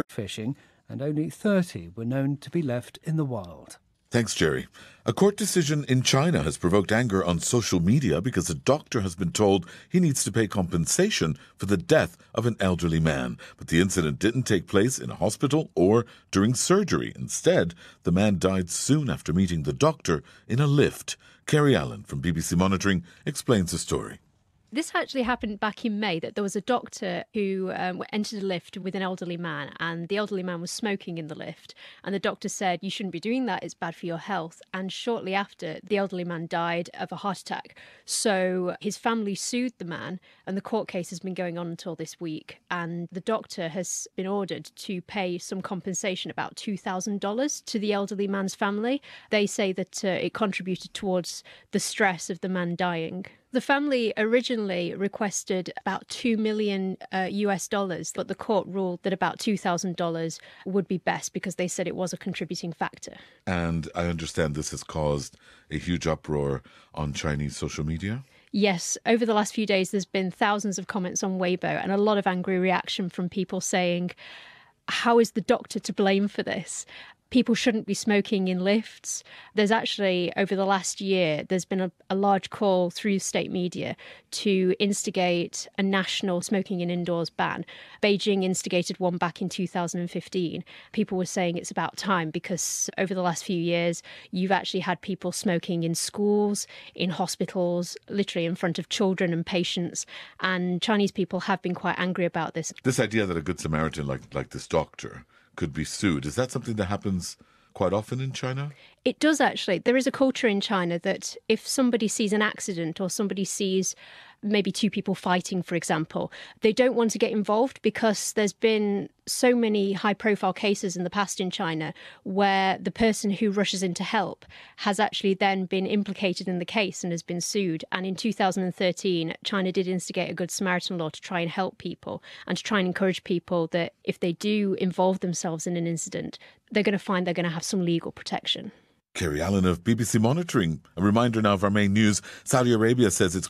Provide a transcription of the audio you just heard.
fishing, and only 30 were known to be left in the wild. Thanks, Jerry. A court decision in China has provoked anger on social media because a doctor has been told he needs to pay compensation for the death of an elderly man. But the incident didn't take place in a hospital or during surgery. Instead, the man died soon after meeting the doctor in a lift. Kerry Allen from BBC Monitoring explains the story. This actually happened back in May, that there was a doctor who entered a lift with an elderly man, and the elderly man was smoking in the lift. And the doctor said, "You shouldn't be doing that, it's bad for your health." And shortly after, the elderly man died of a heart attack. So his family sued the man, and the court case has been going on until this week. And the doctor has been ordered to pay some compensation, about $2,000, to the elderly man's family. They say that it contributed towards the stress of the man dying. The family originally requested about $2 million US, but the court ruled that about $2,000 would be best because they said it was a contributing factor. And I understand this has caused a huge uproar on Chinese social media? Yes, over the last few days, there's been thousands of comments on Weibo and a lot of angry reaction from people saying, how is the doctor to blame for this? People shouldn't be smoking in lifts. There's actually, over the last year, there's been a large call through state media to instigate a national smoking in indoors ban. Beijing instigated one back in 2015. People were saying it's about time because over the last few years, you've actually had people smoking in schools, in hospitals, literally in front of children and patients. And Chinese people have been quite angry about this. This idea that a good Samaritan like this doctor could be sued, is that something that happens quite often in China? It does actually. There is a culture in China that if somebody sees an accident or somebody sees maybe two people fighting, for example, they don't want to get involved because there's been so many high-profile cases in the past in China where the person who rushes in to help has actually then been implicated in the case and has been sued. And in 2013, China did instigate a Good Samaritan law to try and help people and to try and encourage people that if they do involve themselves in an incident, they're going to find they're going to have some legal protection. Kerry Allen of BBC Monitoring. A reminder now of our main news. Saudi Arabia says it's